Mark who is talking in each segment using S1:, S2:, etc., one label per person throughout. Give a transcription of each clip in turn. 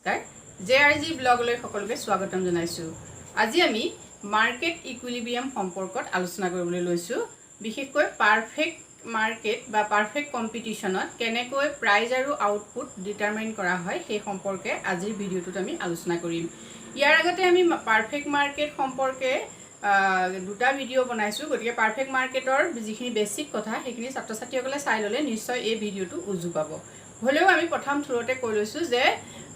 S1: নমস্কাৰ জেআৰজি ব্লগলৈ সকলোকে স্বাগতম জনাইছো। আজি আমি মাৰ্কেট ইকুইলিব্ৰিয়াম সম্পৰ্কত আলোচনা কৰিবলৈ লৈছো। বিশেষকৈ পাৰফেক্ট মাৰ্কেট বা পাৰফেক্ট কম্পিটিশনত কেনেকৈ প্ৰাইজ আৰু আউটপুট ডিটাৰমাইন কৰা হয় সেই সম্পৰ্কে আজিৰ ভিডিঅ'টোত আমি আলোচনা কৰিম। ইয়াৰ আগতে আমি পাৰফেক্ট মাৰ্কেট সম্পৰ্কে দুটা ভিডিঅ' বনাইছো, গতিকে পাৰফেক্ট মাৰ্কেটৰ যিখিনি বেসিক কথা সেইখিনি ছাত্ৰ ছাত্ৰীসকলে চাই ল'লে নিশ্চয় এই ভিডিঅ'টো উজু পাব। হলেও আমি প্ৰথম থ্ৰুতে কৈ লৈছো যে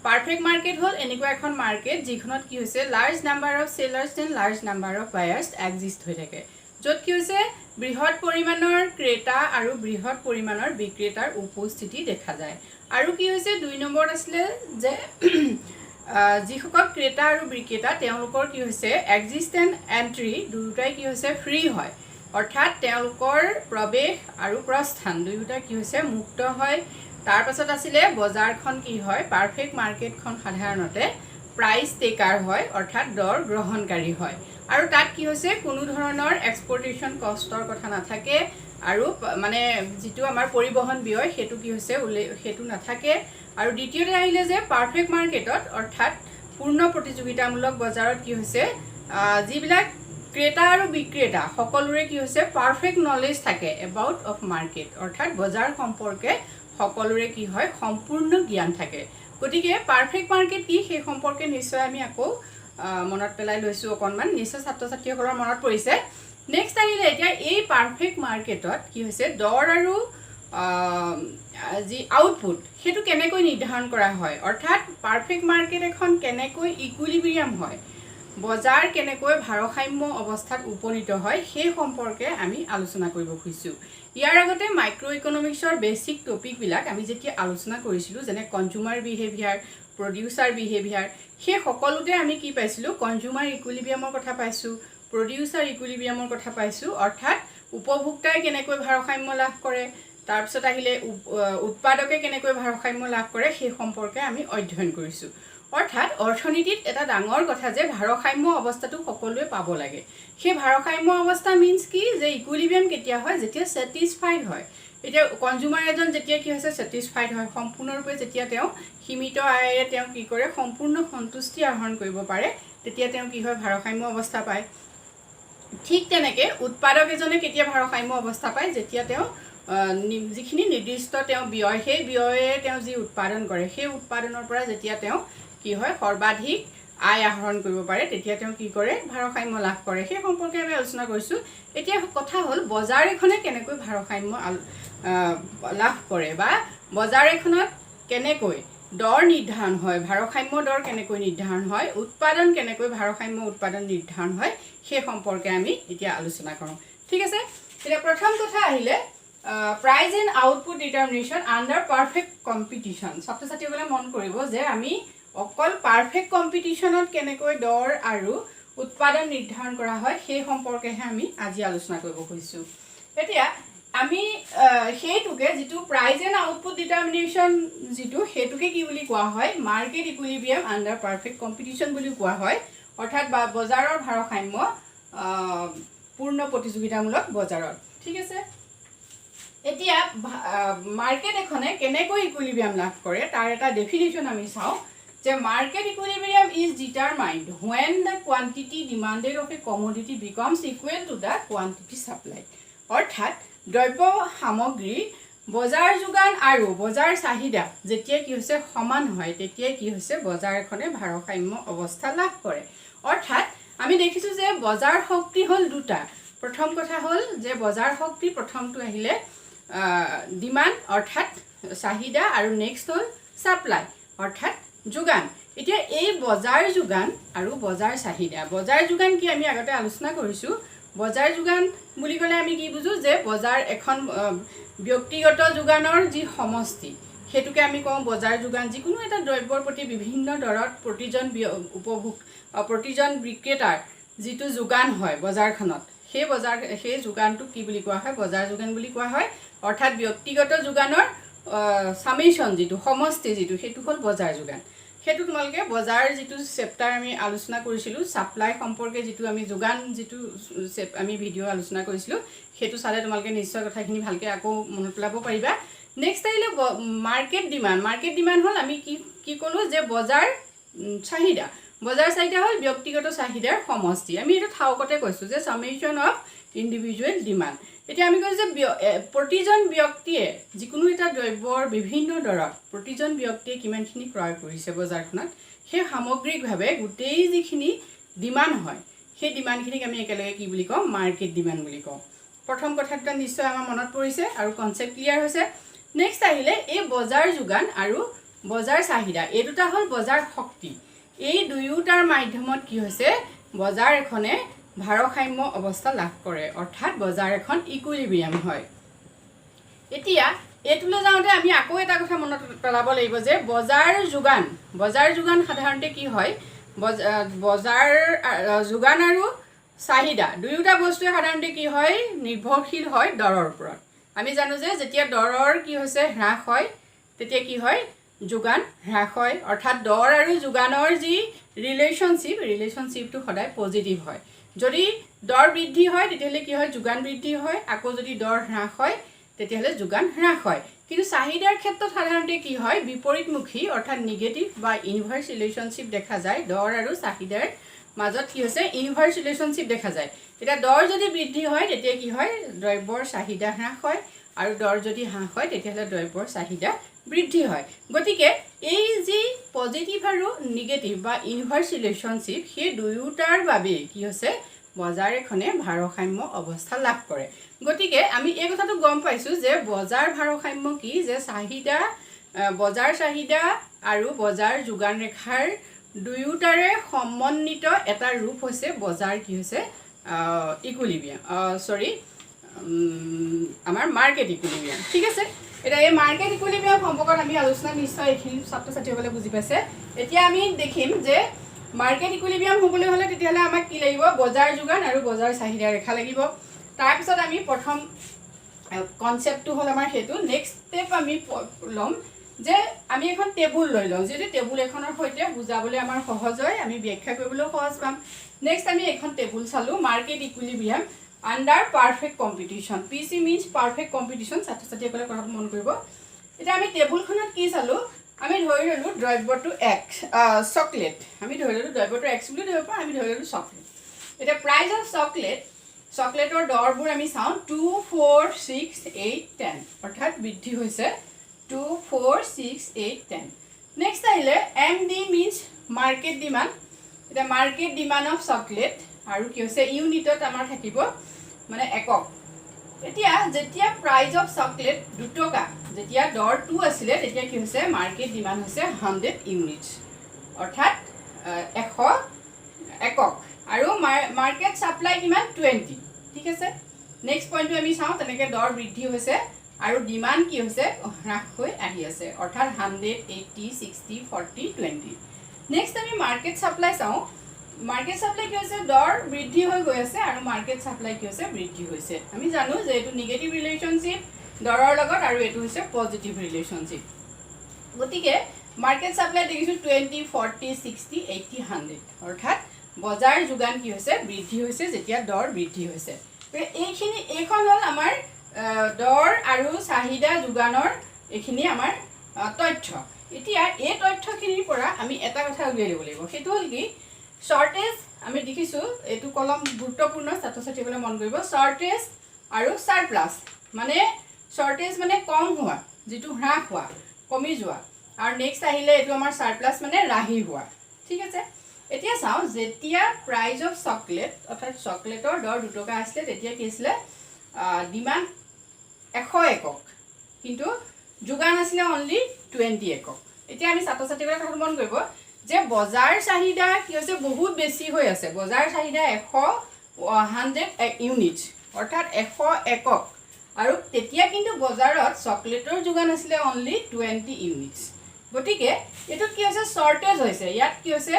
S1: পাৰফেক্ট মাৰ্কেট হল এনেকুৱা এখন মাৰ্কেট যিখনত কি হৈছে large number of sellers and large number of buyers exist হৈ থাকে, য'ত কি হৈছে বৃহৎ পৰিমাণৰ ক্ৰেতা আৰু বৃহৎ পৰিমাণৰ বিক্ৰেতাৰ উপস্থিতি দেখা যায়। আৰু কি হৈছে দুই নম্বৰত আছিলে যে যিসকল ক্ৰেতা আৰু বিক্ৰেতা তেওঁলোকৰ কি হৈছে এক্সিষ্টেন্ট এন্ট্ৰি দুয়োটাই কি হৈছে ফ্ৰী হয়, অৰ্থাৎ তেওঁলোকৰ প্ৰৱেশ আৰু প্ৰস্থান দুয়োটা কি হৈছে মুক্ত হয়। তাৰ পাছত আছিলে বজাৰখন কি হয় পাৰফেক্ট মাৰ্কেটখন সাধাৰণতে প্ৰাইস টেকাৰ হয়, অৰ্থাৎ দৰ গ্ৰহণকাৰী হয়। আৰু তাত কি হৈছে কোনো ধৰণৰ এক্সপৰ্টেশন কষ্টৰ কথা নাথাকে আৰু মানে যেটো আমাৰ পৰিবহন ব্যয় হেতু কি হৈছে হেতু নাথাকে। আৰু দ্বিতীয়তে আহিলে যে পাৰফেক্ট মাৰ্কেটত অৰ্থাৎ পূৰ্ণ প্ৰতিযোগিতামূলক বজাৰত কি হৈছে যিবিলাক ক্ৰেতা আৰু বিক্ৰেতা সকলোৰে কি হৈছে পাৰফেক্ট নলেজ থাকে এবাউট অফ মাৰ্কেট, অৰ্থাৎ বজাৰ সম্পৰ্কে সকলোৰে কি হয় সম্পূৰ্ণ জ্ঞান থাকে। গতিকে পাৰফেক্ট মাৰ্কেট কি সেই সম্পৰ্কে নিশ্চয় আমি আকৌ মনত পেলাই লৈছো, অকনমান নিশ্চয় ছাত্ৰ ছাত্ৰীসকলৰ মনত পৰিছে। নেক্সট আহিলে এতিয়া এই পাৰফেক্ট মাৰ্কেটত কি হৈছে দৰ আৰু যি আউটপুট হেতু কেনেকৈ নিৰ্ধাৰণ কৰা হয়, অৰ্থাৎ পাৰফেক্ট মাৰ্কেট এখন কেনেকৈ ইকুইলিব্ৰিয়াম হয়, বজাৰ কেনেকৈ ভাৰসাম্য অৱস্থাত উপনীত হয় সেই সম্পৰ্কে আমি আলোচনা কৰিব খুজিছো। ইয়াৰ আগতে মাইক্ৰ ইকনমিক্সৰ বেসিক টপিক বিলাক আমি যেতিয়া আলোচনা কৰিছিলো যেনে কনজ্যুমাৰ বিহেভিয়াৰ, প্ৰডিউচাৰ বিহেভিয়াৰ, সেই সকলোতে আমি কি পাইছিলো কনজ্যুমাৰ ইকুইলিব্ৰিয়ামৰ কথা পাইছো, প্ৰডিউচাৰ ইকুইলিব্ৰিয়ামৰ কথা পাইছো, অৰ্থাৎ উপভোক্তাই কেনেকৈ ভাৰসাম্য লাভ কৰে, তাৰ পিছত আহিলে উৎপাদকে কেনেকৈ ভাৰসাম্য লাভ কৰে সেই সম্পৰ্কে আমি অধ্যয়ন কৰিছো। অৰ্থাৎ অৰ্থনীতিত এটা ডাঙৰ কথা যে ভাৰসাম্য অৱস্থাটো সকলোৱে পাব লাগে। সেই ভাৰসাম্য অৱস্থা মিন্স কি যে ইকুইলিব্ৰিয়াম কেতিয়া হয় যেতিয়া স্যাটিসফাইড হয়। এতিয়া কনজ্যুমাৰ এজন যেতিয়া কি হৈছে স্যাটিসফাইড হয় সম্পূৰ্ণৰূপে যেতিয়া তেওঁ সীমিত আয়েৰে তেওঁ কি কৰে সম্পূৰ্ণ সন্তুষ্টি আহৰণ কৰিব পাৰে তেতিয়া তেওঁ কি হয় ভাৰসাম্য অৱস্থা পায়। ঠিক তেনেকে উৎপাদক এজনে কেতিয়া ভাৰসাম্য অৱস্থা পায় যেতিয়া তেওঁ যিখিনি নিৰ্দিষ্ট তেওঁ ব্যয় সেই ব্যয়ে তেওঁ যি উৎপাদন কৰে সেই উৎপাদনৰ পৰা যেতিয়া তেওঁ কি হয় সৰ্বাধিক আয় আহৰণ কৰিব পাৰে তেতিয়া তেওঁ কি কৰে ভাৰসাম্য লাভ কৰে, সেই সম্পৰ্কে আমি আলোচনা কৰিছো। এতিয়া কথা হ'ল বজাৰ এখনে কেনেকৈ ভাৰসাম্য লাভ কৰে বা বজাৰ এখনত কেনেকৈ দৰ নিৰ্ধাৰণ হয়, ভাৰসাম্য দৰ কেনেকৈ নিৰ্ধাৰণ হয়, উৎপাদন কেনেকৈ ভাৰসাম্য উৎপাদন নিৰ্ধাৰণ হয় সেই সম্পৰ্কে আমি এতিয়া আলোচনা কৰোঁ। ঠিক আছে, এতিয়া প্ৰথম কথা আহিলে price and output determination under perfect competition. ছাত্ৰ ছাত্ৰীসকলে মন কৰিব যে আমি অকল পাৰফেক্ট কম্পিটিশ্যনত কেনেকৈ দৰ আৰু উৎপাদন নিৰ্ধাৰণ কৰা হয় সেই সম্পৰ্কেহে আমি আজি আলোচনা কৰিব খুজিছো। এতিয়া আমি সেইটোকে যিটো প্ৰাইজ এণ্ড আউটপুট ডিটাৰমিনেশ্যন যিটো সেইটোকে কি বুলি কোৱা হয় মাৰ্কেট ইকুইলিব্ৰিয়াম আণ্ডাৰ পাৰফেক্ট কম্পিটিশ্যন বুলি কোৱা হয়, অৰ্থাৎ বজাৰৰ ভাৰসাম্য পূৰ্ণ প্ৰতিযোগিতামূলক বজাৰত। ঠিক আছে, এতিয়া মাৰ্কেট এখনে কেনেকৈ ইকুইলিব্ৰিয়াম লাভ কৰে তাৰ এটা ডেফিনেশ্যন আমি চাওঁ যে market equilibrium is determined when the quantity demanded of a commodity becomes equal to the quantity supplied, অৰ্থাৎ দ্ৰব্য সামগ্ৰী বজাৰ যোগান আৰু বজাৰ চাহিদা যেতিয়া কি হৈছে সমান হয় তেতিয়া কি হৈছে বজাৰ এখনে ভাৰসাম্য অৱস্থা লাভ কৰে। অৰ্থাৎ আমি দেখিছো যে বজাৰ শক্তি হ'ল দুটা। প্ৰথম কথা হ'ল যে বজাৰ শক্তি প্ৰথমটো আহিলে ডিমান্ড অৰ্থাৎ চাহিদা আৰু নেক্সট হ'ল সাপ্লাই অৰ্থাৎ যোগান। এতিয়া এই বজাৰ যোগান আৰু বজাৰ চাহিদা, বজাৰ যোগান কি আমি আগতে আলোচনা কৰিছো। বজাৰ যোগান বুলি ক'লে আমি কি বুজো যে বজাৰ এখন ব্যক্তিগত যোগানৰ যি সমষ্টি হেতুকে আমি কওঁ বজাৰ যোগান। যিকোনো এটা দ্ৰব্যৰ প্ৰতি বিভিন্ন দৰত প্ৰতিজন বিক্ৰেতাৰ যিটো যোগান হয় বজাৰখনত সেই যোগানটো কি বুলি কোৱা হয় বজাৰ যোগান বুলি কোৱা হয়, অৰ্থাৎ ব্যক্তিগত যোগানৰ সামেশন যিটো সমষ্টি যিটো সেইটো হ'ল বজাৰ যোগান। হেতু তোমালকে বজাৰ যিটো চেপ্টাৰ আমি আলোচনা কৰিছিলো সাপ্লাই সম্পৰ্কে যিটো আমি যোগান যিটো আমি ভিডিও আলোচনা কৰিছিলো হেতু চালে তোমালকে নিশ্চয় কথাখিনি ভালকে আকৌ মনত পেলাব পাৰিবা। নেক্সট আহিলে মাৰ্কেট ডিমাণ্ড হ'ল আমি কি ক'লোঁ যে বজাৰ চাহিদা হ'ল ব্যক্তিগত চাহিদাৰ সমষ্টি। আমি এইটো থাওকতে কৈছোঁ যে চামেশ্যন অফ ইণ্ডিভিজুৱেল ডিমাণ্ড। এতিয়া আমি কৈছোঁ যে প্ৰতিজন ব্যক্তিয়ে যিকোনো এটা দ্ৰব্যৰ বিভিন্ন দৰত প্ৰতিজন ব্যক্তিয়ে কিমানখিনি ক্ৰয় কৰিছে বজাৰখনত, সেই সামগ্ৰিকভাৱে গোটেই যিখিনি ডিমাণ্ড হয় সেই ডিমাণ্ডখিনিক আমি একেলগে কি বুলি কওঁ? মাৰ্কেট ডিমাণ্ড বুলি কওঁ। প্ৰথম কথাটো নিশ্চয় আমাৰ মনত পৰিছে আৰু কনচেপ্ট ক্লিয়াৰ হৈছে। নেক্সট আহিলে এই বজাৰ যোগান আৰু বজাৰ চাহিদা, এই দুটা হ'ল বজাৰ শক্তি। এই দুয়োটাৰ মাধ্যমত কি হৈছে? বজাৰ এখনে ভাৰসাম্য অৱস্থা লাভ কৰে, অৰ্থাৎ বজাৰ এখন ইকুইলিব্ৰিয়াম হয়। এতিয়া এইটোলৈ যাওঁতে আমি আকৌ এটা কথা মনত পেলাব লাগিব যে বজাৰ যোগান সাধাৰণতে কি হয়? বজাৰ যোগান আৰু চাহিদা দুয়োটা বস্তুৱে সাধাৰণতে কি হয়? নিৰ্ভৰশীল হয় দৰৰ ওপৰত। আমি জানো যে যেতিয়া দৰৰ কি হৈছে হ্ৰাস হয় তেতিয়া কি হয়? যোগান হ্ৰাস হয়, অৰ্থাৎ দৰ আৰু যোগানৰ যি ৰিলেশ্যনশ্বিপটো সদায় পজিটিভ হয়। যদি দৰ বৃদ্ধি হয় তেতিয়াহ'লে কি হয়? যোগান বৃদ্ধি হয়। আকৌ যদি দৰ হ্ৰাস হয় তেতিয়াহ'লে যোগান হ্ৰাস হয়। কিন্তু চাহিদাৰ ক্ষেত্ৰত সাধাৰণতে কি হয়? বিপৰীতমুখী, অৰ্থাৎ নিগেটিভ বা ইনভাৰ্চ ৰিলেশ্যনশ্বিপ দেখা যায়। দৰ আৰু চাহিদাৰ মাজত কি হৈছে? ইনভাৰ্চ ৰিলেশ্যনশ্বিপ দেখা যায়। এতিয়া দৰ যদি বৃদ্ধি হয় তেতিয়া কি হয়? দ্ৰব্যৰ চাহিদা হ্ৰাস হয়, আৰু দৰ যদি হ্ৰাস হয় তেতিয়াহ'লে দ্ৰব্যৰ চাহিদা বৃদ্ধি হয়। গতিকে এই যি পজিটিভ আৰু নিগেটিভ বা ইনভাৰ্চ ৰিলেশ্যনশ্বিপ সেই দুয়োটাৰ বাবেই কি হৈছে? বজাৰ এখনে ভাৰসাম্য অৱস্থা লাভ কৰে। গতিকে আমি এই কথাটো গম পাইছোঁ যে বজাৰ ভাৰসাম্য কি? যে বজাৰ চাহিদা আৰু বজাৰ যোগান ৰেখাৰ দুয়োটাৰে সমন্বিত এটা ৰূপ হৈছে বজাৰ কি হৈছে? আমাৰ মাৰ্কেট ইকুইলিব্ৰিয়াম। ঠিক আছে, এতিয়া এই মাৰ্কেট ইকুইলিব্ৰিয়াম সম্পৰ্কত আমি আলোচনা নিশ্চয় এইখিনি ছাত্ৰ ছাত্ৰীসকলে বুজি পাইছে। এতিয়া আমি দেখিম যে মাৰ্কেট ইকুইলিব্ৰিয়াম হ'বলৈ হ'লে তেতিয়াহ'লে আমাক কি লাগিব? বজাৰ যোগান আৰু বজাৰ চাহিদা ৰেখা লাগিব। তাৰপিছত আমি প্ৰথম কনচেপ্টটো হ'ল আমাৰ সেইটো। নেক্সট ষ্টেপ আমি ল'ম যে আমি এখন টেবুল লৈ লওঁ, যিহেতু টেবুল এখনৰ সৈতে বুজাবলৈ আমাৰ সহজ হয়, আমি ব্যাখ্যা কৰিবলৈও সহজ পাম। নেক্সট আমি এখন টেবুল চালোঁ, market ইকুইলিব্ৰিয়াম under perfect competition. PC means perfect competition. ছাত্ৰ ছাত্ৰীসকলে কথাটো মন কৰিব। এতিয়া আমি টেবুলখনত কি চালোঁ? আমি ধৰি ল'লোঁ দ্ৰব্যটো চকলেট। আমি ধৰি ল'লোঁ দ্ৰব্যটো X বুলি ধৰিব পাৰোঁ, আমি ধৰি ল'লোঁ চকলেট। এতিয়া প্ৰাইজ অফ চকলেটৰ দৰবোৰ আমি চাওঁ 2, 4, 6, 8, 10, অৰ্থাৎ বৃদ্ধি হৈছে 2, 4, 6, 8, 10। নেক্সট আহিলে MD মিনছ মাৰ্কেট ডিমাণ্ড। এতিয়া মাৰ্কেট ডিমাণ্ড অফ চকলেট আৰু কি হৈছে? ইউনিটত আমাৰ থাকিব মানে একক। এতিয়া যেতিয়া প্ৰাইজ অফ চকলেট 2 টকা, যেতিয়া দৰ 2 আছিলে তেতিয়া কি হৈছে? মাৰ্কেট ডিমাণ্ড হৈছে 100 ইউনিটছ, অৰ্থাৎ 100 একক। আৰু মাৰ্কেট ছাপ্লাই কিমান? 20। ঠিক আছে, নেক্সট পইণ্টটো আমি চাওঁ। তেনেকৈ দৰ বৃদ্ধি হৈছে আৰু ডিমাণ্ড কি হৈছে? হ্ৰাস হৈ আহি আছে, অৰ্থাৎ 100, 80, 60, 40, 20। নেক্সট আমি মাৰ্কেট ছাপ্লাই চাওঁ। মাৰ্কেট ছাপ্লাই কি হৈছে? দৰ বৃদ্ধি হৈ গৈ আছে আৰু মাৰ্কেট ছাপ্লাই কি হৈছে? বৃদ্ধি হৈছে। আমি জানো যে এইটো নিগেটিভ ৰিলেশ্যনশ্বিপ দৰৰ লগত, আৰু এইটো হৈছে পজিটিভ ৰিলেশ্যনশ্বিপ। গতিকে মাৰ্কেট ছাপ্লাই দেখিছোঁ 20, 40, 60, 80, 100, অৰ্থাৎ বজাৰ যোগান কি হৈছে? বৃদ্ধি হৈছে যেতিয়া দৰ বৃদ্ধি হৈছে। এইখন হ'ল আমাৰ দৰ আৰু চাহিদা যোগানৰ এইখিনি আমাৰ তথ্য। এতিয়া এই তথ্যখিনিৰ পৰা আমি এটা কথা উলিয়াই ল'ব লাগিব, সেইটো হ'ল কি? শ্বৰ্টেজ। আমি দেখিছোঁ এইটো কলম গুৰুত্বপূৰ্ণ, ছাত্ৰ ছাত্ৰীসকলে মন কৰিব। শ্বৰ্টেজ আৰু ছাৰপ্লাছ, মানে শ্বৰ্টেজ মানে কম হোৱা, যিটো হ্ৰাস হোৱা, কমি যোৱা, আৰু নেক্সট আহিলে এইটো আমাৰ ছাৰপ্লাছ মানে ৰাহি হোৱা। ঠিক আছে, এতিয়া চাওঁ, যেতিয়া প্ৰাইজ অফ চকলেট, অৰ্থাৎ চকলেটৰ দৰ 2 টকা আছিলে তেতিয়া কি আছিলে? ডিমাণ্ড 100 একক, কিন্তু যোগান আছিলে অনলি 20 একক। এতিয়া আমি ছাত্ৰ ছাত্ৰীসকলে কথাটো মন কৰিব যে বজাৰ চাহিদা কি হৈছে? বহুত বেছি হৈ আছে। বজাৰ চাহিদা 100 ইউনিটছ, অৰ্থাৎ 100 একক, আৰু তেতিয়া কিন্তু বজাৰত চকলেটৰ যোগান আছিলে অনলি 20 ইউনিটছ। গতিকে এইটোত কি হৈছে? শ্বৰ্টেজ হৈছে। ইয়াত কি হৈছে?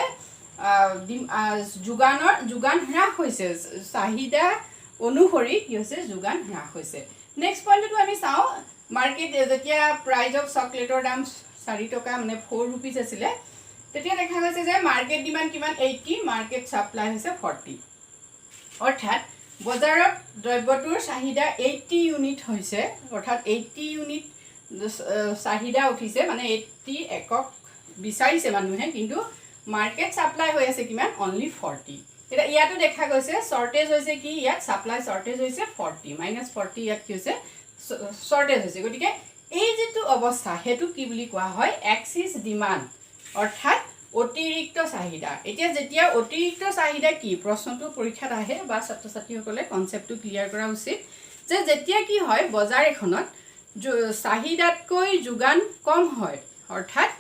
S1: যোগান হ্ৰাস হৈছে, চাহিদা অনুসৰি কি হৈছে? যোগান হ্ৰাস হৈছে। নেক্সট পইণ্টটো আমি চাওঁ, মাৰ্কেট যেতিয়া প্ৰাইজ অফ চকলেটৰ দাম 4 টকা মানে 4 ৰুপিজ আছিলে তেতিয়া দেখা গৈছে যে মাৰ্কেট ডিমাণ্ড কিমান? 80, মাৰ্কেট ছাপ্লাই হৈছে 40, অৰ্থাৎ বজাৰত দ্ৰব্যটোৰ চাহিদা 80 ইউনিট হৈছে, অৰ্থাৎ 80 ইউনিট চাহিদা উঠিছে মানে 80 একক বিচাৰিছে মানুহে কিন্তু মাৰ্কেট ছাপ্লাই হৈ আছে কিমান অনলি 40 এটা ইয়াতো দেখা গৈছে শৰ্টেজ হৈছে কি ইয়াত ছাপ্লাই শৰ্টেজ হৈছে 40 -40 ইয়াত কি হৈছে শৰ্টেজ হৈছে গতিকে এই যেটো অৱস্থা হেতু কি বুলি কোৱা হয় এক্সিস ডিমান্ড অৰ্থাৎ অতিৰিক্ত চাহিদা এতিয়া যেতিয়া অতিৰিক্ত চাহিদা কি প্ৰশ্নটো পৰীক্ষাত আহে বা ছাত্ৰ ছাত্ৰীসকলে কনসেপ্টটো ক্লিয়াৰ কৰা উচিত যে যেতিয়া কি হয় বজাৰ এখনত চাহিদাতকৈ যোগান কম হয় অৰ্থাৎ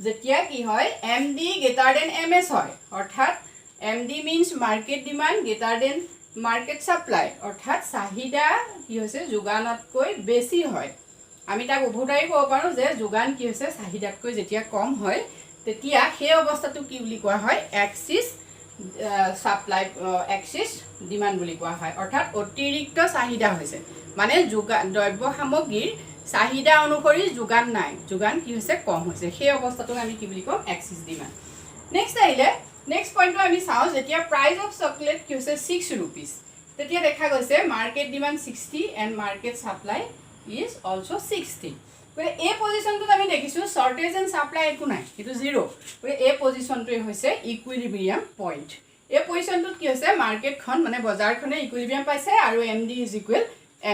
S1: যেতিয়া কি হয় MD greater than MS হয় অৰ্থাৎ MD means market demand greater than market supply অৰ্থাৎ চাহিদা কি হৈছে যোগানতকৈ বেছি হয় আমি তাক উভতাই ক'ব পাৰো যে যোগান কি হৈছে চাহিদাতকৈ যেতিয়া কম হয় তেতিয়া সেই অৱস্থাটো কি বুলি কোৱা হয় এক্সিস সাপ্লাই এক্সিস ডিমান্ড বুলি কোৱা হয় অৰ্থাৎ অতিৰিক্ত চাহিদা হৈছে মানে দ্ৰব্য সামগ্ৰীৰ চাহিদা অনুসৰি যোগান নাই যোগান কি হৈছে কম হৈছে সেই অৱস্থাটো আমি কি বুলি কম এক্সিস ডিমান্ড নেক্সট আহিলে নেক্সট পইণ্টটো আমি চাও যেতিয়া প্ৰাইস অফ চকলেট কি হৈছে 6 rupees তেতিয়া দেখা গৈছে market demand 60 and market supply is also 60 গতিকে এই পজিশনটোত আমি দেখিছো শৰ্টেজ এণ্ড সাপ্লাই একো নাই এটো 0 গতিকে এই পজিশনটোই হৈছে ইকুইলিব্ৰিয়াম পইণ্ট এই পজিশনটোত কি হৈছে মাৰ্কেটখন মানে বজাৰখনে ইকুইলিব্ৰিয়াম পাইছে আৰু MD ইজ ইকুৱেল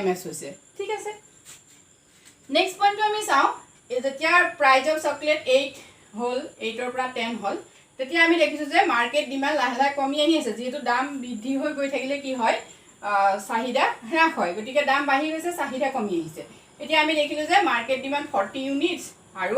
S1: MS হৈছে ঠিক আছে নেক্সট পইণ্টটো আমি চাও যেতিয়া প্ৰাইস অফ চকলেট 8 হল 8 ৰ পৰা 10 হল তেতিয়া আমি দেখিছো যে মাৰ্কেট ডিমান্ড লাহে লাহে কমি আহি আছে যেহেতু দাম বৃদ্ধি হৈ গৈ থাকিলে কি হয় চাহিদা হ্ৰাস হয় গতিকে দাম বাঢ়ি গৈছে চাহিদা কমি আহিছে এতিয়া আমি দেখিলো যে মাৰ্কেট ডিমান্ড 40 ইউনিটস আৰু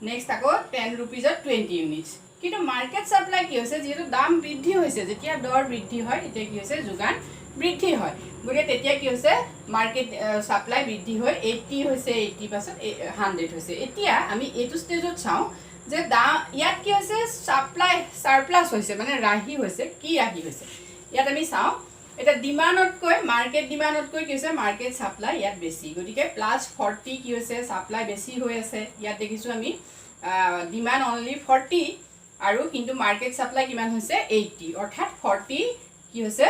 S1: নেক্সট আকৌ 10 rupees-ত 20 ইউনিটস কিন্তু মাৰ্কেট সাপ্লাই কি হৈছে যেহেতু দাম বৃদ্ধি হৈছে যেতিয়া দৰ বৃদ্ধি হয় তেতিয়া কি হৈছে যোগান বৃদ্ধি হয় গতিকে তেতিয়া কি হৈছে মাৰ্কেট সাপ্লাই বৃদ্ধি হৈ 80 হৈছে 80 পাছত 100 হৈছে এতিয়া আমি এইটো ষ্টেজত চাও যে ইয়াত কি হৈছে সাপ্লাই সাৰপ্লাস হৈছে মানে ৰাহি হৈছে কি ৰাহি হৈছে ইয়াত আমি চাও এটা ডিমান্ডতকৈ মাৰ্কেট ডিমান্ডতকৈ কি হৈছে মাৰ্কেট সাপ্লাই ইয়াত বেছি গতিকে +40 কি হৈছে সাপ্লাই বেছি হৈ আছে ইয়াত দেখিছো আমি ডিমান্ড অনলি 40 আৰু কিন্তু মাৰ্কেট সাপ্লাই কিমান হৈছে 80 অৰ্থাৎ 40 কি হৈছে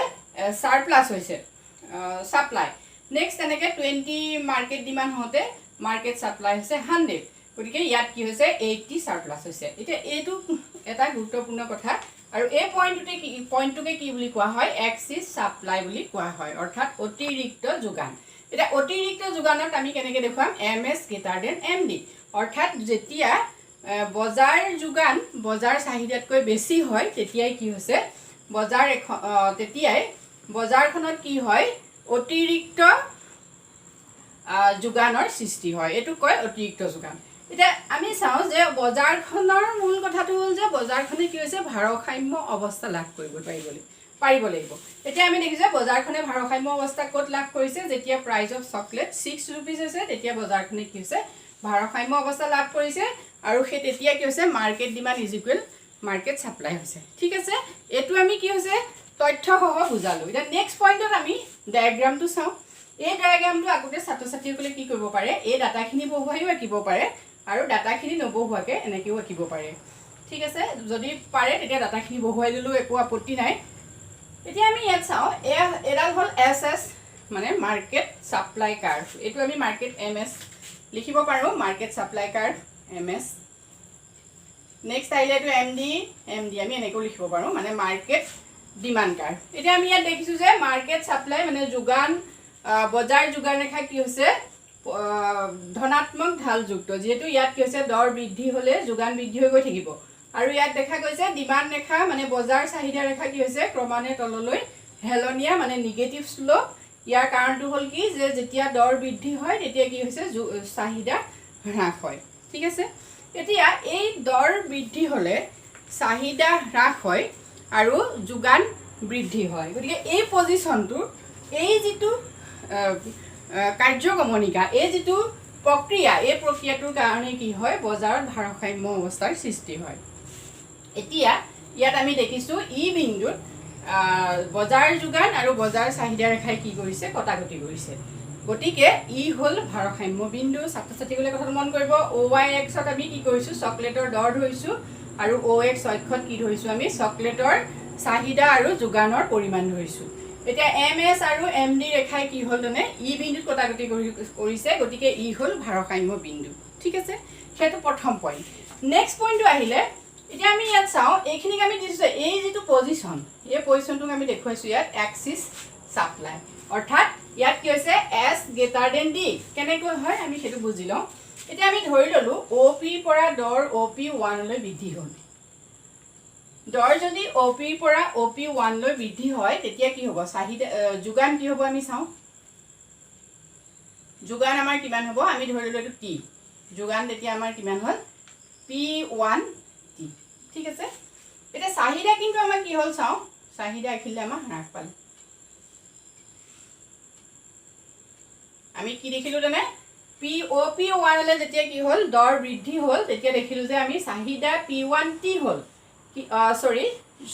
S1: সাৰপ্লাস হৈছে সাপ্লাই নেক্সট এনেকে 20 মাৰ্কেট ডিমান্ড হতে মাৰ্কেট সাপ্লাই হৈছে 100 গতিকে ইয়াত কি হৈছে 80 সাৰপ্লাস হৈছে এতিয়া এইটো এটা গুৰুত্বপূৰ্ণ কথা আৰু এই পইণ্টটোকে কি বুলি কোৱা হয় এক্সিস সাপ্লাই বুলি কোৱা হয় অৰ্থাৎ অতিৰিক্ত যোগান এটা অতিৰিক্ত যোগানত আমি কেনেকৈ দেখুৱাম MS greater than MD অৰ্থাৎ যেতিয়া বজাৰ যোগান বজাৰ চাহিদাতকৈ বেছি হয় তেতিয়াই কি হৈছে বজাৰ তেতিয়াই বজাৰখনত কি হয় অতিৰিক্ত যোগানৰ সৃষ্টি হয় এটো কয় অতিৰিক্ত যোগান এটা আমি চাও যে বজাৰখনৰ মূল কথাটো হল যে বজাৰখনে কি হৈছে ভাৰসাম্য অৱস্থা লাভ কৰিব পাৰিব লাগিব এতিয়া আমি দেখিছো বজাৰখনে ভাৰসাম্য অৱস্থা ক'ত লাভ কৰিছে যেতিয়া প্ৰাইস অফ চকলেট 6 rupees হৈছে তেতিয়া বজাৰখনে কি হৈছে ভাৰসাম্য অৱস্থা লাভ কৰিছে আৰু সেই তেতিয়া কি হৈছে market demand is equal market supply হৈছে ঠিক আছে এটো আমি কি হৈছে তথ্য সহ বুজালো এটা নেক্সট পইণ্টত আমি ডায়াগ্ৰামটো চাও এই ডায়াগ্ৰামটো আগতে ছাত্ৰ ছাত্ৰীসকলে কি কৰিব পাৰে এই ডাটাখিনি বহুৱাইও আঁকিব পাৰে আৰু ডাটাখিনি নবহুৱাকে এনেকেও আঁকিব পাৰে ঠিক আছে যদি পাৰে তেতিয়া ডাটাখিনি বহুৱাই দিলো একো আপত্তি নাই এতিয়া আমি ইয়াত চাও এডাল হল SS মানে মাৰ্কেট সাপ্লাই কাৰ্ভ এটো আমি মাৰ্কেট MS লিখিব পাৰো market supply curve MS next আহিলে এটো MD আমি এনেকৈ লিখিব পাৰো মানে মাৰ্কেট ডিমান্ড কাৰ্ভ এতিয়া আমি ইয়াত দেখিছো যে মাৰ্কেট সাপ্লাই মানে যোগান বজাৰ যোগান ৰেখা কি হৈছে ধনাত্মক ঢাল যুক্ত যেহেতু ইয়াত কি হৈছে দৰ বৃদ্ধি হলে যোগান বৃদ্ধি হৈ গৈ থাকিব আৰু ইয়াত দেখা গৈছে ডিমান্ড ৰেখা মানে বজাৰ চাহিদা ৰেখা কি হৈছে ক্ৰমান্বয়ে তললৈ হেলনিয়া মানে নিগেটিভ স্লোপ ইয়াৰ কাৰণটো হল কি যে যেতিয়া দৰ বৃদ্ধি হয় তেতিয়া কি হৈছে চাহিদা হ্ৰাস হয় ঠিক আছে এতিয়া এই দৰ বৃদ্ধি হলে চাহিদা হ্ৰাস হয় আৰু যোগান বৃদ্ধি হয় গতিকে এই পজিশনটো এই যেটো কাৰ্যগমনিকা এই যেটো প্ৰক্ৰিয়া এই প্ৰক্ৰিয়াটোৰ কাৰণে কি হয় বজাৰত ভাৰসাম্য অৱস্থাৰ সৃষ্টি হয় এতিয়া ইয়াত আমি দেখিছো ই বিন্দুত বজাৰ যোগান আৰু বজাৰ চাহিদা ৰেখাই কি কৰিছে কটাকটি কৰিছে গতিকে ই হল ভাৰসাম্য বিন্দু ছাত্ৰ ছাত্ৰীসকলে কথা মন কৰিব OY ত আমি কি কৰিছো চকলেটৰ দৰ ধৰিছো আৰু OX অক্ষত কি ধৰিছো আমি চকলেটৰ চাহিদা আৰু যোগানৰ পৰিমাণ ধৰিছো এতিয়া MS আৰু MD ৰেখাই কি হ'ল তেনে ই বিন্দুত কটাকটি কৰিছে, গতিকে ই হ'ল ভাৰসাম্য বিন্দু। ঠিক আছে, সেইটো প্ৰথম পইণ্ট। নেক্সট পইণ্টটো আহিলে এতিয়া আমি ইয়াত চাওঁ, এইখিনিক আমি দিছোঁ এই যিটো পজিশ্যন, এই পজিশ্যনটোক আমি দেখুৱাইছোঁ ইয়াত এক্সিছ ছাপ্লাই, অৰ্থাৎ ইয়াত কি হৈছে S > D। কেনেকৈ হয় আমি সেইটো বুজি লওঁ। এতিয়া আমি ধৰি ল'লোঁ OP পৰা দৰ OP1 লৈ বৃদ্ধি হ'ল। দৰ যদি OP পৰা OP1 লৈ বৃদ্ধি হয় তেতিয়া কি হ'ব, চাহিদা যোগান কি হ'ব আমি চাওঁ। যোগান আমাৰ কিমান হ'ব, আমি ধৰি ল'লোঁ এইটো T, যোগান তেতিয়া আমাৰ কিমান হ'ল P1T। ঠিক আছে, এতিয়া চাহিদা কিন্তু আমাৰ কি হ'ল চাওঁ, চাহিদা এখিলে আমাৰ হ্ৰাস পালে। আমি কি দেখিলোঁ তেনে OP1 লৈ যেতিয়া কি হ'ল দৰ বৃদ্ধি হ'ল, তেতিয়া দেখিলোঁ যে আমি চাহিদা P1T হ'ল,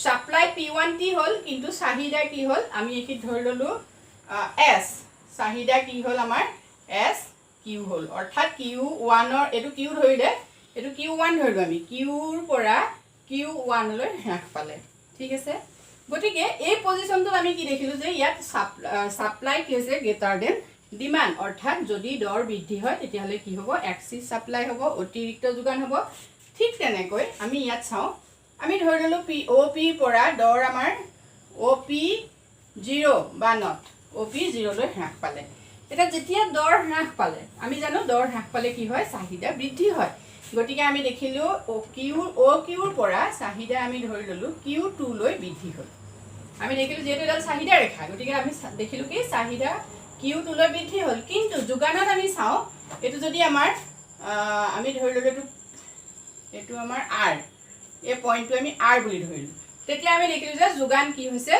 S1: ছাপ্লাই P1T হ'ল, কিন্তু চাহিদা কি হ'ল আমি এইখিনিত ধৰি ল'লোঁ S, চাহিদা কি হ'ল আমাৰ SQ হ'ল, অৰ্থাৎ Q1ৰ এইটো Q ধৰিলে, এইটো Q1 ধৰিলোঁ আমি, Qৰ পৰা Q1 লৈ হ্ৰাস পালে। ঠিক আছে, গতিকে এই পজিশ্যনটোত আমি কি দেখিলোঁ যে ইয়াত ছাপ্লাই কি হৈছে > ডিমাণ্ড, অৰ্থাৎ যদি দৰ বৃদ্ধি হয় তেতিয়াহ'লে কি হ'ব এক্সিছ ছাপ্লাই হ'ব, অতিৰিক্ত যোগান হ'ব। ঠিক তেনেকৈ আমি ইয়াত চাওঁ, আমি ধৰি ল'লোঁ OP পৰা দৰ আমাৰ OP0 বা নট OP0 লৈ হ্ৰাস পালে। এতিয়া যেতিয়া দৰ হ্ৰাস পালে, আমি জানো দৰ হ্ৰাস পালে কি হয় চাহিদা বৃদ্ধি হয়, গতিকে আমি দেখিলোঁ OQৰ পৰা চাহিদা আমি ধৰি ল'লোঁ Q2 লৈ বৃদ্ধি হ'ল। আমি দেখিলোঁ যিহেতু এডাল চাহিদা ৰেখা, গতিকে আমি দেখিলোঁ কি চাহিদা Q2 লৈ বৃদ্ধি হ'ল, কিন্তু যোগানত আমি চাওঁ এইটো যদি আমাৰ আমি ধৰি ল'লোঁ এইটো আমাৰ R, এই পইণ্টটো আমি R বুলি ধৰিলোঁ, তেতিয়া আমি দেখিলোঁ যে যোগান কি হৈছে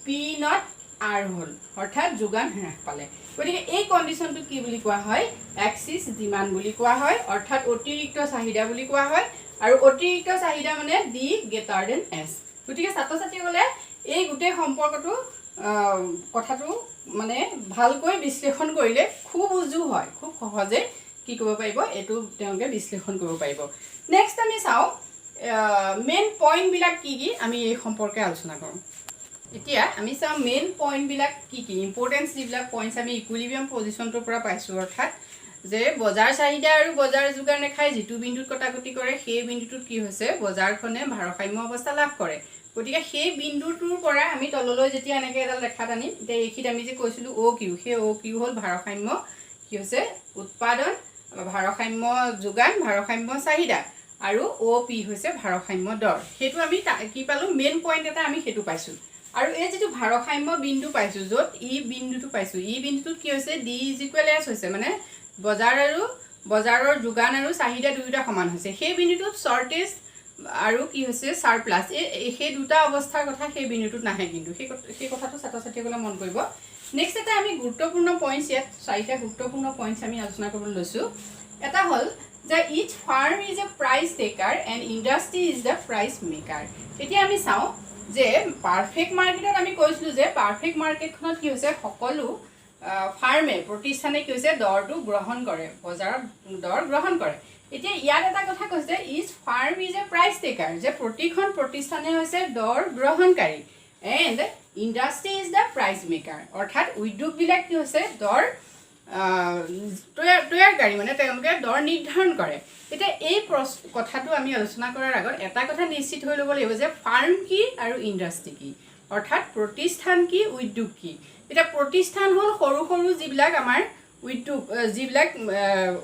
S1: P0R হ'ল, অৰ্থাৎ যোগান হ্ৰাস পালে। গতিকে এই কণ্ডিশ্যনটোক কি বুলি কোৱা হয় এক্সিছ ডিমাণ্ড বুলি কোৱা হয়, অৰ্থাৎ অতিৰিক্ত চাহিদা বুলি কোৱা হয়, আৰু অতিৰিক্ত চাহিদা মানে D > S। গতিকে ছাত্ৰ ছাত্ৰীসকলে এই গোটেই সম্পৰ্কটো কথাটো মানে ভালকৈ বিশ্লেষণ কৰিলে খুব উজু হয়, খুব সহজে কি কৰিব পাৰিব এইটো তেওঁলোকে বিশ্লেষণ কৰিব পাৰিব। নেক্সট আমি চাওঁ মেইন পইণ্টবিলাক কি কি আমি এই সম্পৰ্কে আলোচনা কৰোঁ। এতিয়া আমি চাওঁ মেইন পইণ্টবিলাক কি কি, ইম্পৰ্টেঞ্চ যিবিলাক পইণ্টছ আমি ইকুইলিব্ৰিয়াম পজিশ্যনটোৰ পৰা পাইছোঁ, অৰ্থাৎ যে বজাৰ চাহিদা আৰু বজাৰ যোগান ৰেখাই যিটো বিন্দুত কটাকটি কৰে সেই বিন্দুটোত কি হৈছে বজাৰখনে ভাৰসাম্য অৱস্থা লাভ কৰে। গতিকে সেই বিন্দুটোৰ পৰা আমি তললৈ যেতিয়া এনেকৈ এডাল ৰেখা টানিম, তেতিয়া এইখিনিত আমি যে কৈছিলোঁ OQ, সেই OQ হ'ল ভাৰসাম্য কি হৈছে উৎপাদন, ভাৰসাম্য যোগান, ভাৰসাম্য চাহিদা, আৰু OP হৈছে ভাৰসাম্য দৰ। সেইটো আমি কি পালোঁ মেইন পইণ্ট এটা আমি সেইটো পাইছোঁ। আৰু এই যিটো ভাৰসাম্য বিন্দু পাইছোঁ, য'ত ই বিন্দুটো পাইছোঁ, ই বিন্দুটোত কি হৈছে D = S হৈছে, মানে বজাৰৰ যোগান আৰু চাহিদা দুয়োটা সমান হৈছে। সেই বিন্দুটোত শ্বৰ্টেজ আৰু কি হৈছে ছাৰপ্লাছ, সেই দুটা অৱস্থাৰ কথা সেই বিন্দুটোত নাহে, কিন্তু সেই কথাটো ছাত্ৰ ছাত্ৰীসকলে মন কৰিব। নেক্সট এটা আমি গুৰুত্বপূৰ্ণ পইণ্টছ, ইয়াত 4টা গুৰুত্বপূৰ্ণ পইণ্টছ আমি আলোচনা কৰিবলৈ লৈছোঁ। এটা হ'ল যে each firm is a price taker and industry is the price maker. এতিয়া আমি চাওঁ যে পাৰফেক্ট মাৰ্কেটত আমি কৈছিলোঁ যে পাৰফেক্ট মাৰ্কেটখনত কি হৈছে সকলো ফাৰ্মে প্ৰতিষ্ঠানে কি হৈছে দৰটো গ্ৰহণ কৰে, বজাৰত দৰ গ্ৰহণ কৰে। এতিয়া ইয়াত এটা কথা কৈছে each firm is a price taker, যে প্ৰতিখন প্ৰতিষ্ঠানে হৈছে দৰ গ্ৰহণকাৰী, and industry is the price maker, অৰ্থাৎ উদ্যোগবিলাক কি হৈছে দৰ তৈয়াৰকাৰী, মানে তেওঁলোকে দৰ নিৰ্ধাৰণ কৰে। এতিয়া এই কথাটো আমি আলোচনা কৰাৰ আগত এটা কথা নিশ্চিত হৈ ল'ব লাগিব যে ফাৰ্ম কি আৰু ইণ্ডাষ্ট্ৰি কি, অৰ্থাৎ প্ৰতিষ্ঠান কি উদ্যোগ কি। এতিয়া প্ৰতিষ্ঠান হ'ল সৰু সৰু যিবিলাক আমাৰ উদ্যোগ, যিবিলাক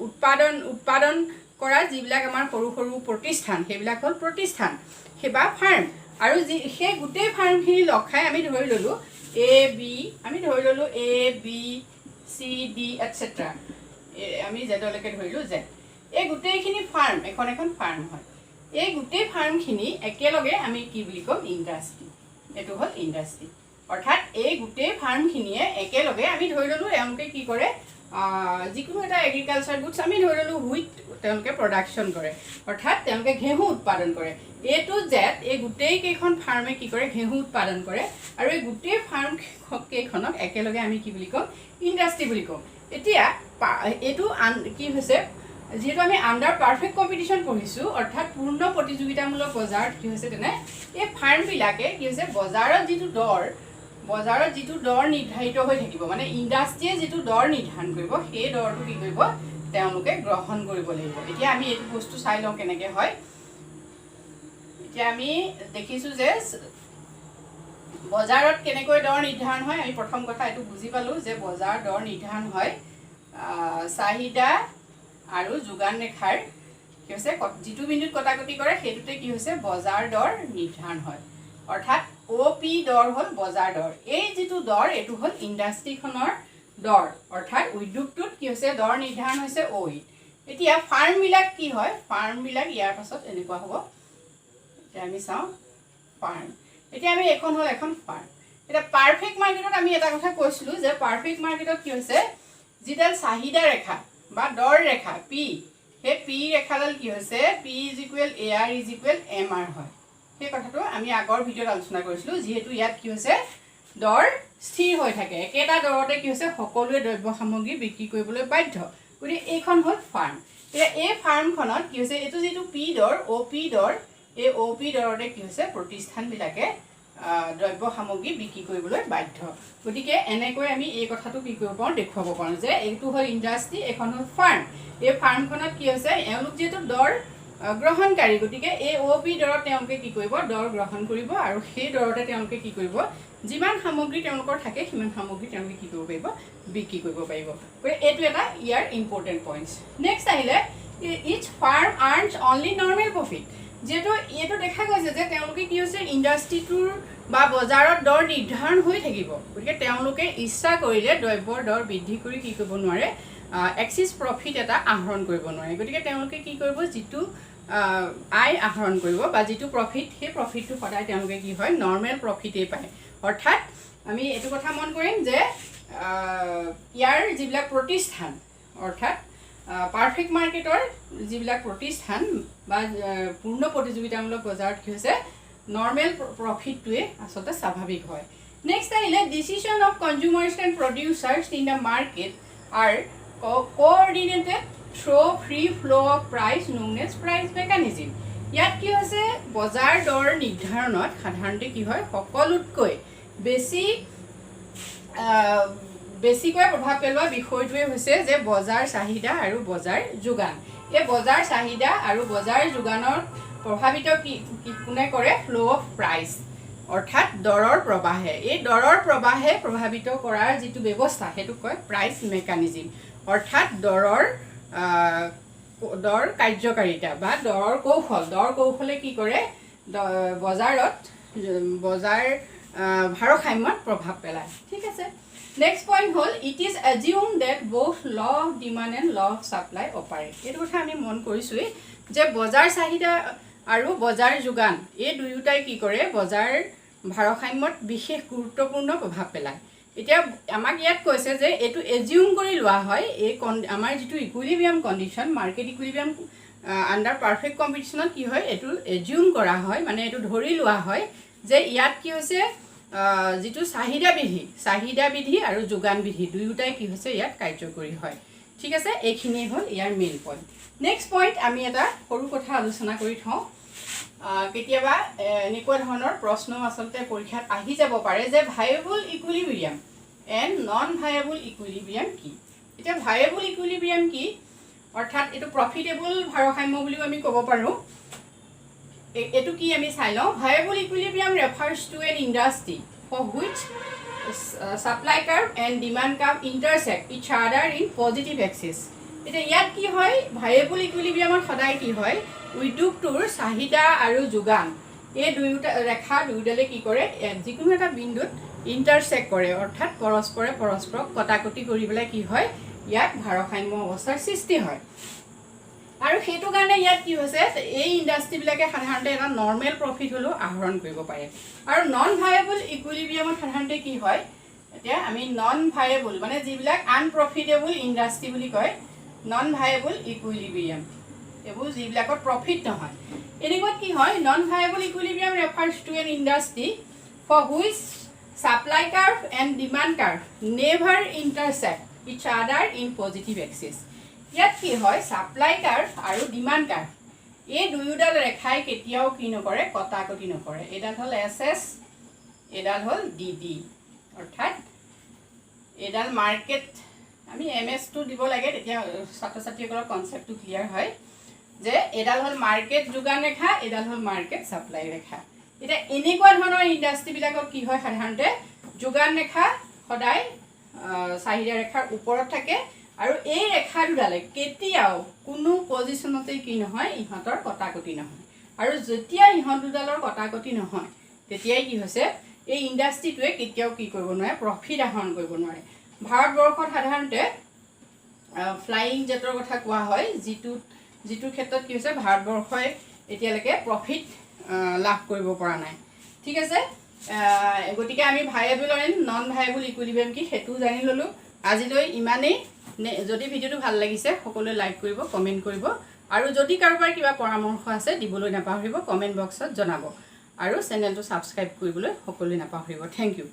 S1: উৎপাদন কৰা যিবিলাক আমাৰ সৰু সৰু প্ৰতিষ্ঠান, সেইবিলাক হ'ল প্ৰতিষ্ঠান বা ফাৰ্ম। আৰু সেই গোটেই ফাৰ্মখিনি লগ খাই আমি ধৰি ল'লোঁ ABCD etc. আমি জেডলৈকে ধৰিলোঁ Z, এই গোটেইখিনি ফাৰ্ম এখন ফাৰ্ম হয়। এই গোটেই ফাৰ্মখিনি একেলগে আমি কি বুলি ক'ম ইণ্ডাষ্ট্ৰি, এইটো হ'ল ইণ্ডাষ্ট্ৰি, অৰ্থাৎ এই গোটেই ফাৰ্মখিনিয়ে একেলগে আমি ধৰি ল'লোঁ এওঁলোকে কি কৰে যিকোনো এটা এগ্ৰিকালচাৰ গুডছ আমি ধৰি ল'লোঁ হুইট তেওঁলোকে প্ৰডাকশ্যন কৰে, অৰ্থাৎ তেওঁলোকে ঘেঁহু উৎপাদন কৰে। A to Z এই গোটেইকেইখন ফাৰ্মে কি কৰে ঘেঁহু উৎপাদন কৰে, আৰু এই গোটেই ফাৰ্ম কেইখনক একেলগে আমি কি বুলি ক'ম ইণ্ডাষ্ট্ৰি বুলি ক'ম। এতিয়া এইটো কি হৈছে, যিহেতু আমি আণ্ডাৰ পাৰফেক্ট কম্পিটিশ্যন পঢ়িছোঁ, অৰ্থাৎ পূৰ্ণ প্ৰতিযোগিতামূলক বজাৰত কি হৈছে তেনে এই ফাৰ্মবিলাকে কি হৈছে বজাৰত যিটো দৰ বজাৰত যিটো দৰ নিৰ্ধাৰিত হৈ থাকিব মানে ইণ্ডাষ্ট্ৰীয়ে যিটো দৰ নিৰ্ধাৰণ কৰিব সেই দৰটো কি কৰিব তেওঁলোকে গ্ৰহণ কৰিব লাগিব এতিয়া আমি এইটো বস্তু চাই লওঁ কেনেকৈ হয় এতিয়া আমি দেখিছোঁ যে বজাৰত কেনেকৈ দৰ নিৰ্ধাৰণ হয় আমি প্ৰথম কথা এইটো বুজি পালোঁ যে বজাৰ দৰ নিৰ্ধাৰণ হয় চাহিদা আৰু যোগান ৰেখাৰ কি হৈছে যিটো বিন্দুত কটাকটি কৰে সেইটোতে কি হৈছে বজাৰ দৰ নিৰ্ধাৰণ হয় অৰ্থাৎ OP দৰ হ'ল বজাৰ দৰ এই যিটো দৰ এইটো হ'ল ইণ্ডাষ্ট্ৰীখনৰ দৰ অৰ্থাৎ উদ্যোগটোত কি হৈছে দৰ নিৰ্ধাৰণ হৈছে OE এতিয়া ফাৰ্মবিলাক কি হয় ফাৰ্মবিলাক ইয়াৰ পাছত এনেকুৱা হ'ব এতিয়া আমি চাওঁ ফাৰ্ম এতিয়া আমি এখন হ'ল এখন ফাৰ্ম এতিয়া পাৰফেক্ট মাৰ্কেটত আমি এটা কথা কৈছিলোঁ যে পাৰফেক্ট মাৰ্কেটত কি হৈছে যিডাল চাহিদা ৰেখা বা দৰ ৰেখা P সেই P ৰেখাডাল কি হৈছে P = AR = MR হয় সেই কথাটো আমি আগৰ ভিডিঅ'ত আলোচনা কৰিছিলোঁ যিহেতু ইয়াত কি হৈছে দৰ স্থিৰ হৈ থাকে একেটা দৰতে কি হৈছে সকলোৱে দ্ৰব্য সামগ্ৰী বিক্ৰী কৰিবলৈ বাধ্য গতিকে এইখন হ'ল ফাৰ্ম এতিয়া এই ফাৰ্মখনত কি হৈছে এইটো যিটো P দৰ OP দৰ এই OP দৰতে কি হৈছে প্ৰতিষ্ঠানবিলাকে দ্ৰব্য সামগ্ৰী বিক্ৰী কৰিবলৈ বাধ্য গতিকে এনেকৈ আমি এই কথাটো কি কৰিব পাৰোঁ দেখুৱাব পাৰোঁ যে এইটো হ'ল ইণ্ডাষ্ট্ৰী এখন হ'ল ফাৰ্ম এই ফাৰ্মখনত কি হৈছে এওঁলোক যিহেতু দৰ গ্ৰহণকাৰী গতিকে এই OP দৰত তেওঁলোকে কি কৰিব দৰ গ্ৰহণ কৰিব আৰু সেই দৰতে তেওঁলোকে কি কৰিব যিমান সামগ্ৰী তেওঁলোকৰ থাকে সিমান সামগ্ৰী তেওঁলোকে কি কৰিব পাৰিব বিক্ৰী কৰিব পাৰিব গতিকে এইটো এটা ইয়াৰ ইম্পৰ্টেণ্ট পইণ্টছ নেক্সট আহিলে ইচ farm earns only normal profit যেহেতু এইটো দেখা গৈছে যে তেওঁলোকে কি হৈছে ইণ্ডাষ্ট্ৰীটোৰ বা বজাৰত দৰ নিৰ্ধাৰণ হৈ থাকিব গতিকে তেওঁলোকে ইচ্ছা কৰিলে দ্ৰব্যৰ দৰ বৃদ্ধি কৰি কি কৰিব নোৱাৰে এক্সিছ প্ৰফিট এটা আহৰণ কৰিব নোৱাৰে গতিকে তেওঁলোকে কি কৰিব যিটো আয় আহৰণ কৰিব বা যিটো প্ৰফিট সেই প্ৰফিটটো সদায় তেওঁলোকে কি হয় নৰ্মেল প্ৰফিটেই পায় অৰ্থাৎ আমি এইটো কথা মন কৰিম যে ইয়াৰ যিবিলাক প্ৰতিষ্ঠান অৰ্থাৎ পাৰফেক্ট মাৰ্কেটৰ যিবিলাক প্ৰতিষ্ঠান বা পূৰ্ণ প্ৰতিযোগিতামূলক বজাৰত কি হৈছে নৰ্মেল প্ৰফিটটোৱে আচলতে স্বাভাৱিক হয় নেক্সট আহিলে decision of consumers and producers in the market are coordinated through free flow' of price known as price mechanism ইয়াত কি হৈছে বজাৰ দৰ নিৰ্ধাৰণত সাধাৰণতে কি হয় সকলোতকৈ বেছিকৈ প্ৰভাৱ পেলোৱা বিষয়টোৱে হৈছে যে বজাৰ চাহিদা আৰু বজাৰ যোগান এই বজাৰ চাহিদা আৰু বজাৰ যোগানৰ প্ৰভাৱিত কি কোনে কৰে ফ্ল' অফ প্ৰাইচ অৰ্থাৎ দৰৰ প্ৰৱাহে এই দৰৰ প্ৰৱাহে প্ৰভাৱিত কৰাৰ যিটো ব্যৱস্থা সেইটো কয় প্ৰাইচ মেকানিজিম অৰ্থাৎ দৰ কাৰ্যকাৰিতা বা দৰ কৌশলে কি কৰে বজাৰত বজাৰ ভাৰসাম্যত প্ৰভাৱ পেলায় ঠিক আছে নেক্সট পইণ্ট হ'ল it is assume that both law of demand and law of supply operate এইটো কথা আমি মন কৰিছোঁৱেই যে বজাৰ চাহিদা আৰু বজাৰ যোগান এই দুয়োটাই কি কৰে বজাৰ ভাৰসাম্যত বিশেষ গুৰুত্বপূৰ্ণ প্ৰভাৱ পেলায় এতিয়া আমাক ইয়াত কৈছে যে এইটো এজিউম কৰি লোৱা হয় এই আমাৰ যিটো ইকুইলিব্ৰিয়াম কণ্ডিশ্যন মাৰ্কেট ইকুইলিব্ৰিয়াম আণ্ডাৰ পাৰফেক্ট কম্পিটিশ্যনত কি হয় এইটো এজিউম কৰা হয় মানে এইটো ধৰি লোৱা হয় যে ইয়াত কি হৈছে যিটো চাহিদা বিধি আৰু যোগান বিধি দুয়োটাই কি হৈছে ইয়াত কাৰ্যকৰী হয় ঠিক আছে এইখিনিয়ে হ'ল ইয়াৰ মেইন পইণ্ট নেক্সট পইণ্ট আমি এটা সৰু কথা আলোচনা কৰি থওঁ কেতিয়াবা এনেকুৱা ধৰণৰ প্ৰশ্ন আচলতে পৰীক্ষাত আহি যাব পাৰে যে ভায়েবল ইকুইলিব্ৰিয়াম এণ্ড নন ভায়েবল ইকুইলিব্ৰিয়াম কি এতিয়া ভায়েবল ইকুইলিব্ৰিয়াম কি অৰ্থাৎ এইটো প্ৰফিটেবল ভাৰসাম্য বুলিও আমি ক'ব পাৰোঁ এইটো কি আমি চাই লওঁ viable equilibrium refers to an industry for which supply curve and demand curve intersect each other in positive axis এতিয়া ইয়াত কি হয় ভায়েবল ইকুইলিব্ৰিয়ামত সদায় কি হয় উদ্যোগটোৰ চাহিদা আৰু যোগান এই দুয়োডালে কি কৰে যিকোনো এটা বিন্দুত ইণ্টাৰচেক্ট কৰে অৰ্থাৎ পৰস্পৰক কটাকটি কৰি পেলাই কি হয় ইয়াত ভাৰসাম্য অৱস্থাৰ সৃষ্টি হয় আৰু সেইটো কাৰণে ইয়াত কি হৈছে এই ইণ্ডাষ্ট্ৰীবিলাকে সাধাৰণতে এটা নৰ্মেল প্ৰফিট হ'লেও আহৰণ কৰিব পাৰে আৰু নন ভায়েবল ইকুইলিব্ৰিয়ামত সাধাৰণতে কি হয় এতিয়া আমি নন ভায়েবল মানে যিবিলাক আনপ্ৰফিটেবল ইণ্ডাষ্ট্ৰী বুলি কয় নন ভায়েবল ইকুইলিব্ৰিয়াম এইবোৰ যিবিলাকত প্ৰফিট নহয় এনেকুৱাত কি হয় non viable equilibrium refers to an industry for which supply curve and demand curve never intersect each other in positive axis ইয়াত কি হয় ছাপ্লাই কাৰ্ভ আৰু ডিমাণ্ড কাৰ্ভ এই দুয়োডাল ৰেখাই কেতিয়াও কি নকৰে কটাকটি নকৰে এডাল হ'ল SS এডাল হ'ল DD অৰ্থাৎ এডাল মাৰ্কেট আমি MS2 দিব লাগে, তেতিয়া ছাত্ৰ ছাত্ৰীসকলৰ কনচেপ্টটো ক্লিয়াৰ হয় যে এডাল হ'ল মাৰ্কেট যোগান ৰেখা, এডাল হ'ল মাৰ্কেট ছাপ্লাই ৰেখা। এতিয়া এনেকুৱা ধৰণৰ ইণ্ডাষ্ট্ৰীবিলাকত কি হয়, সাধাৰণতে যোগান ৰেখা সদায় চাহিদা ৰেখাৰ ওপৰত থাকে, আৰু এই ৰেখা দুডালে কেতিয়াও কোনো পজিশ্যনতেই কি নহয়, ইহঁতৰ কটাকটি নহয়। আৰু যেতিয়া ইহঁত দুডালৰ কটাকটি নহয়, তেতিয়াই কি হৈছে, এই ইণ্ডাষ্ট্ৰীটোৱে কেতিয়াও কি কৰিব নোৱাৰে, প্ৰফিট আহৰণ কৰিব নোৱাৰে। ভাৰতবৰ্ষত সাধাৰণতে ফ্লাইং জেটৰ কথা কোৱা হয়, যিটো ক্ষেত্ৰত কি হৈছে, ভাৰতবৰ্ষই এতিয়ালৈকে প্ৰফিট লাভ কৰিব পৰা নাই। ঠিক আছে, গতিকে আমি ভায়েবল এণ্ড নন ভায়েবল ইকুইলিব্ৰিয়াম কি সেইটোও জানি ল'লোঁ। আজিলৈ ইমানেই। যদি ভিডিঅ'টো ভাল লাগিছে সকলোৱে লাইক কৰিব, কমেণ্ট কৰিব, আৰু যদি কাৰোবাৰ কিবা পৰামৰ্শ আছে দিবলৈ নাপাহৰিব, কমেণ্ট বক্সত জনাব, আৰু চেনেলটো ছাবস্ক্ৰাইব কৰিবলৈ সকলোৱে নাপাহৰিব। Thank U.